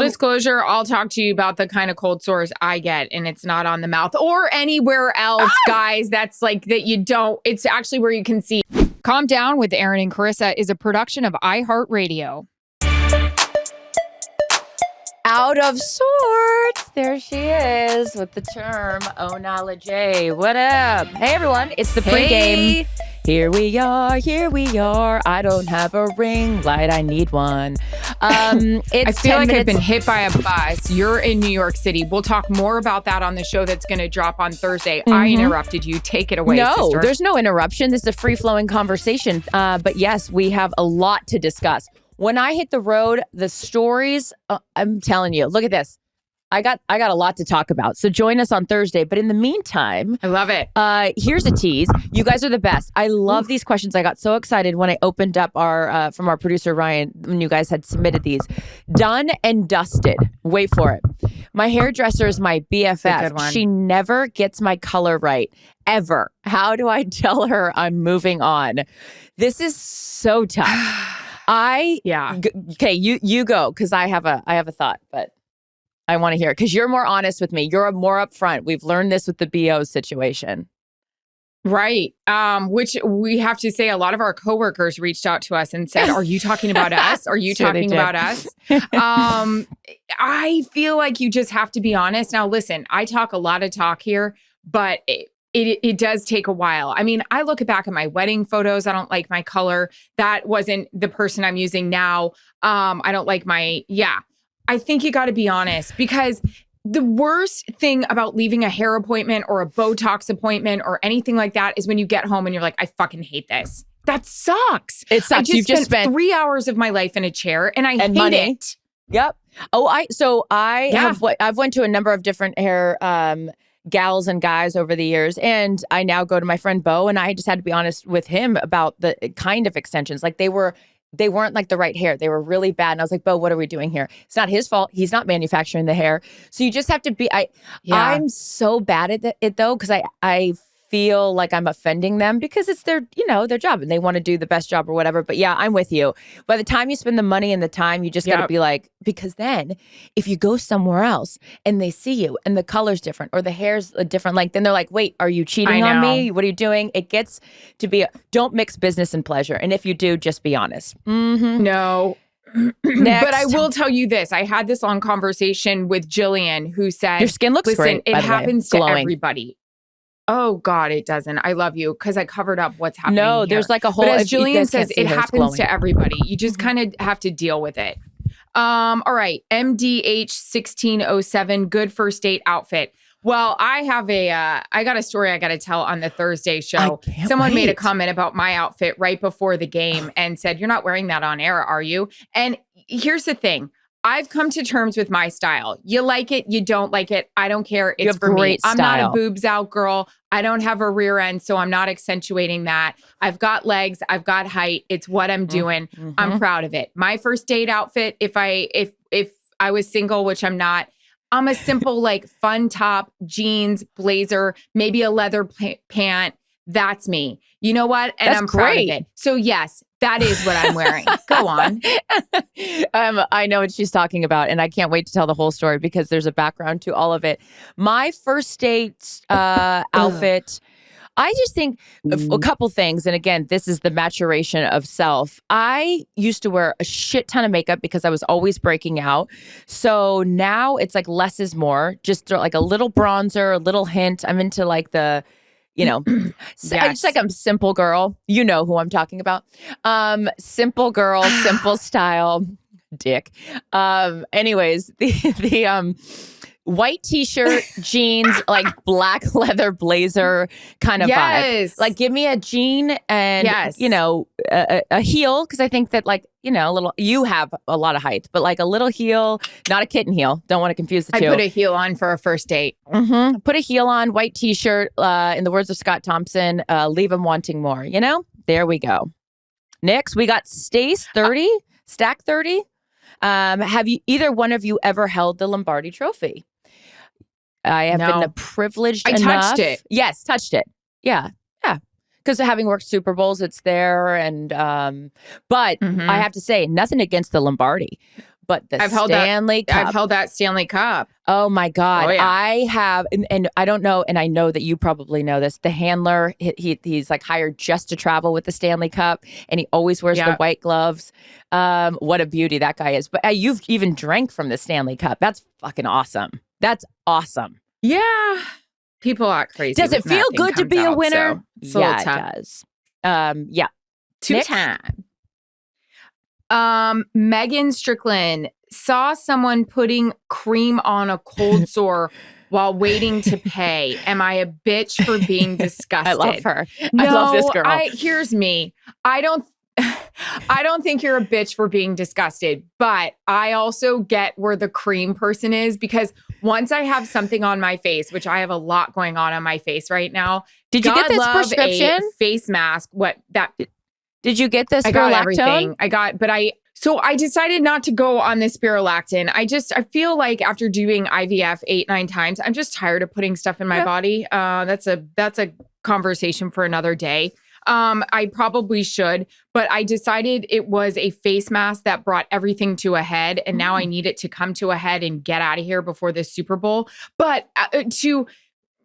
disclosure, I'll talk to you about the kind of cold sores I get, and it's not on the mouth or anywhere else, guys. That's like that you don't. It's actually where you can see. Calm Down with Erin and Charissa is a production of iHeartRadio. Out of sorts. There she is with the term knowledge. What up? Hey, everyone. It's the pregame. Here we are. I don't have a ring light. I need one. I feel like I've been hit by a bus. You're in New York City. We'll talk more about that on the show that's going to drop on Thursday. I interrupted you. Take it away, sister. There's no interruption. This is a free-flowing conversation. But yes, we have a lot to discuss. When I hit the road, the stories, I'm telling you, look at this. I got a lot to talk about. So join us on Thursday. But in the meantime, I love it. Here's a tease. You guys are the best. I love these questions. I got so excited when I opened up our from our producer Ryan when you guys had submitted these. Done and dusted. Wait for it. My hairdresser is my BFF. She never gets my color right ever. How do I tell her I'm moving on? This is so tough. Okay, you go because I have a thought, but I want to hear it because you're more honest with me. You're more upfront. We've learned this with the BO situation. Right. Which we have to say a lot of our coworkers reached out to us and said, are you talking about us? Are you talking about us? I feel like you just have to be honest. Now, listen, I talk a lot of talk here, but it does take a while. I mean, I look back at my wedding photos. I don't like my color. That wasn't the person I'm using now. I don't like I think you got to be honest because the worst thing about leaving a hair appointment or a Botox appointment or anything like that is when you get home and you're like, I fucking hate this. That sucks. It sucks. You've just spent 3 hours of my life in a chair and I hate money. It. Yep. I've went to a number of different hair gals and guys over the years. And I now go to my friend Bo and I just had to be honest with him about the kind of extensions. Like they weren't like the right hair. They were really bad. And I was like, Bo, what are we doing here? It's not his fault. He's not manufacturing the hair. So you just have to be, I'm so bad at it though. Cause I feel like I'm offending them because it's their job and they want to do the best job or whatever. But yeah, I'm with you. By the time you spend the money and the time, you just got to be like, because then if you go somewhere else and they see you and the color's different or the hair's a different length, then they're like, wait, are you cheating on me? What are you doing? It gets to be, don't mix business and pleasure. And if you do, just be honest. Mm-hmm. No. But I will tell you this. I had this long conversation with Jillian who said, your skin looks great, it happens to everybody. Oh, God, it doesn't. I love you because I covered up what's happening here. There's like a whole... But as Jillian says, it happens to everybody. You just kind of have to deal with it. All right. MDH 1607, good first date outfit. Well, I got a story I got to tell on the Thursday show. Someone made a comment about my outfit right before the game and said, you're not wearing that on air, are you? And here's the thing. I've come to terms with my style. You like it, you don't like it. I don't care. It's for me. I'm not a boobs out girl. I don't have a rear end, so I'm not accentuating that. I've got legs. I've got height. It's what I'm doing. Mm-hmm. I'm proud of it. My first date outfit, if I was single, which I'm not, I'm a simple like fun top, jeans, blazer, maybe a leather pant. That's me. You know what? And I'm proud of it. So yes, that is what I'm wearing. Go on. I know what she's talking about, and I can't wait to tell the whole story because there's a background to all of it. My first date outfit, I just think a couple things. And again, this is the maturation of self. I used to wear a shit ton of makeup because I was always breaking out. So now it's like less is more. Just like a little bronzer, a little hint. I'm into like the... Yes. I just like I'm simple girl. You know who I'm talking about. Simple girl, simple style, dick. Anyways, the white t-shirt, jeans, like black leather blazer kind of vibe. Like give me a jean and a heel because I think that like a little. You have a lot of height, but like a little heel, not a kitten heel. Don't want to confuse the two. I put a heel on for a first date. Mm-hmm. Put a heel on, white t-shirt. In the words of Scott Thompson, leave them wanting more. There we go. Next, we got Stace 30, Stack 30. Have you either one of you ever held the Lombardi Trophy? I have been privileged enough. I touched it. Yes, touched it. Yeah. Because having worked Super Bowls, it's there. And but I have to say, nothing against the Lombardi. but the I've Stanley Cup. I've held that Stanley Cup. Oh my God. Oh, yeah. I have, and I don't know, and I know that you probably know this. The handler, he's like hired just to travel with the Stanley Cup, and he always wears the white gloves. What a beauty that guy is. But you've even drank from the Stanley Cup. That's fucking awesome. That's awesome. Yeah. People act crazy. Does it feel good to be a winner? So yeah, it does. Yeah. Two time. Megan Strickland saw someone putting cream on a cold sore while waiting to pay. Am I a bitch for being disgusted? I love her. No, I love this girl. Here's me. I don't think you're a bitch for being disgusted, but I also get where the cream person is, because once I have something on my face, which I have a lot going on my face right now. Did you get this prescription? A face mask. Did you get this? I got everything. So I decided not to go on this spirulactin. I feel like after doing IVF 8-9 times, I'm just tired of putting stuff in my body. That's a conversation for another day. I probably should, but I decided it was a face mask that brought everything to a head, and now I need it to come to a head and get out of here before the Super Bowl. But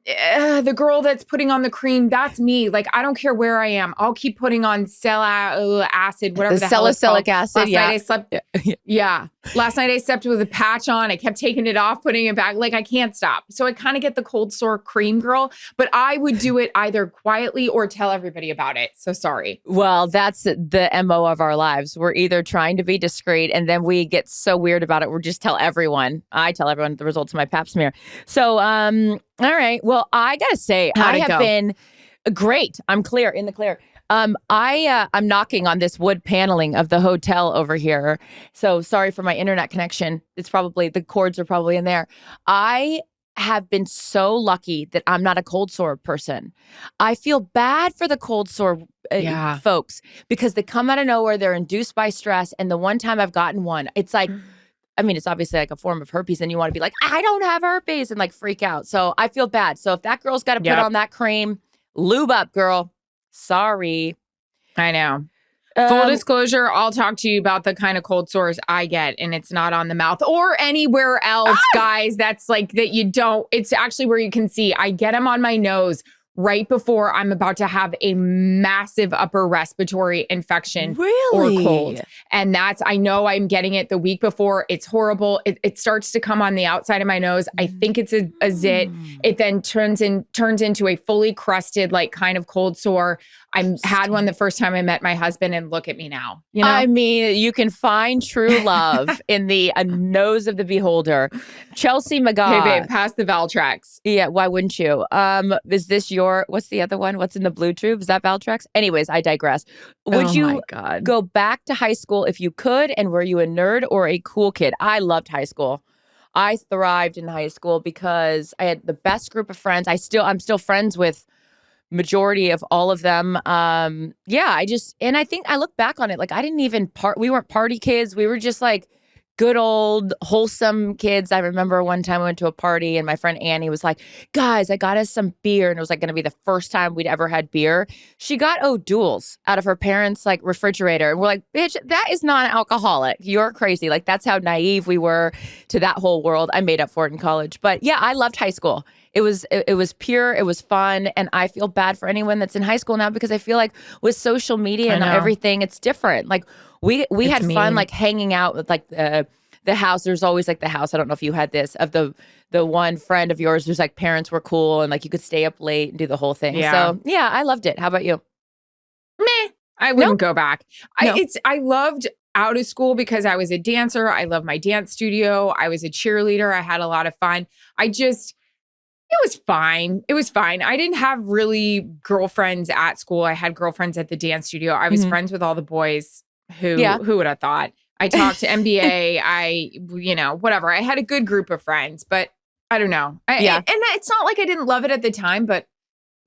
the girl that's putting on the cream, that's me. Like, I don't care where I am. I'll keep putting on acid, whatever the hell it's called. Salicylic acid. Last night I slept. Yeah. Last night I slept with a patch on. I kept taking it off, putting it back. Like, I can't stop. So I kind of get the cold sore cream girl, but I would do it either quietly or tell everybody about it. So sorry. Well, that's the MO of our lives. We're either trying to be discreet, and then we get so weird about it. We just tell everyone. I tell everyone the results of my pap smear. So, all right. Well, I gotta say, I have been great. I'm in the clear. I'm knocking on this wood paneling of the hotel over here. So sorry for my internet connection. It's probably, the cords are probably in there. I have been so lucky that I'm not a cold sore person. I feel bad for the cold sore folks, because they come out of nowhere. They're induced by stress. And the one time I've gotten one, it's like, I mean, it's obviously like a form of herpes, and you want to be like, I don't have herpes, and like freak out. So I feel bad. So if that girl's got to put on that cream, lube up, girl. Sorry. I know. Full disclosure, I'll talk to you about the kind of cold sores I get, and it's not on the mouth or anywhere else, guys. That's like that you don't, it's actually where you can see. I get them on my nose right before I'm about to have a massive upper respiratory infection or cold. And I know I'm getting it the week before. It's horrible. It starts to come on the outside of my nose. I think it's a zit. It then turns into a fully crusted, like, kind of cold sore. I had one the first time I met my husband, and look at me now. You know? I mean, you can find true love in the nose of the beholder. Chelsea McGaw. Hey, babe, pass the Valtrex. Yeah, why wouldn't you? Is this what's the other one? What's in the blue tube? Is that Valtrex? Anyways, I digress. Would you go back to high school if you could? And were you a nerd or a cool kid? I loved high school. I thrived in high school because I had the best group of friends. I'm still friends with majority of all of them. And I think I look back on it, like, I didn't even we weren't party kids. We were just like good old wholesome kids. I remember one time I went to a party, and my friend Annie was like, guys, I got us some beer. And it was like going to be the first time we'd ever had beer. She got O'Doul's out of her parents' like refrigerator. And we're like, bitch, that is non-alcoholic. You're crazy. Like, that's how naive we were to that whole world. I made up for it in college. But yeah, I loved high school. It was pure. It was fun. And I feel bad for anyone that's in high school now, because I feel like with social media and everything, it's different. Like, we had fun, like, hanging out with like the house. There's always like the house. I don't know if you had this, of the one friend of yours whose like parents were cool, and like you could stay up late and do the whole thing. Yeah. So yeah, I loved it. How about you? Meh. I wouldn't go back. No. I loved out of school because I was a dancer. I love my dance studio. I was a cheerleader. I had a lot of fun. It was fine. It was fine. I didn't have really girlfriends at school. I had girlfriends at the dance studio. I was friends with all the boys. Who would have thought? I talked to NBA. Whatever. I had a good group of friends, but I don't know. And it's not like I didn't love it at the time, but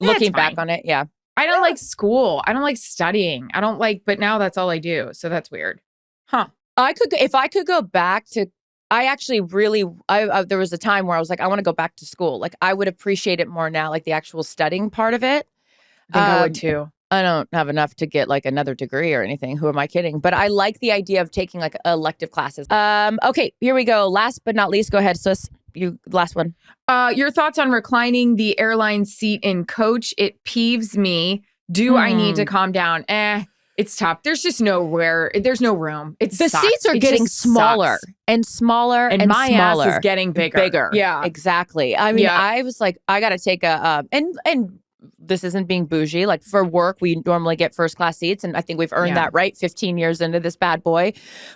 looking back on it, yeah. I don't like school. I don't like studying. But now that's all I do. So that's weird. Huh. If I could go back to, I actually really, there was a time where I was like, I want to go back to school. Like, I would appreciate it more now, like the actual studying part of it. I think I would too. I don't have enough to get like another degree or anything. Who am I kidding? But I like the idea of taking like elective classes. Okay, here we go. Last but not least, go ahead, sis. You last one. Your thoughts on reclining the airline seat in coach? It peeves me. Do I need to calm down? It's tough. There's just nowhere. There's no room. The seats are getting smaller and smaller and my smaller. ass is getting bigger. Yeah, exactly. I mean, I was like, I got to take and this isn't being bougie. Like for work, we normally get first class seats, and I think we've earned that right 15 years into this bad boy.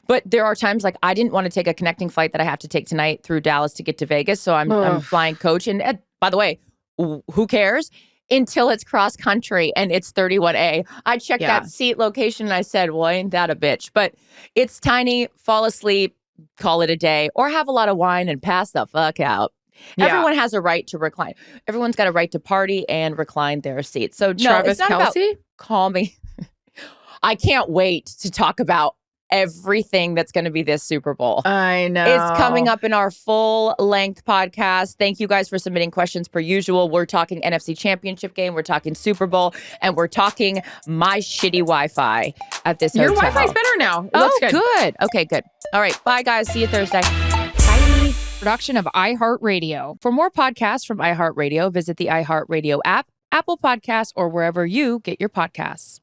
But there are times like I didn't want to take a connecting flight that I have to take tonight through Dallas to get to Vegas, so I'm flying coach. And by the way, who cares? Until it's cross country and it's 31A. I checked that seat location and I said, well, ain't that a bitch? But it's tiny, fall asleep, call it a day, or have a lot of wine and pass the fuck out. Yeah. Everyone has a right to recline. Everyone's got a right to party and recline their seats. So Travis Kelce? Call me. I can't wait to talk about everything that's going to be this Super Bowl. I know. It's coming up in our full-length podcast. Thank you guys for submitting questions per usual. We're talking NFC Championship game. We're talking Super Bowl. And we're talking my shitty Wi-Fi at this hotel. Your Wi-Fi's better now. It looks good. Okay, good. All right. Bye, guys. See you Thursday. Bye. Production of iHeartRadio. For more podcasts from iHeartRadio, visit the iHeartRadio app, Apple Podcasts, or wherever you get your podcasts.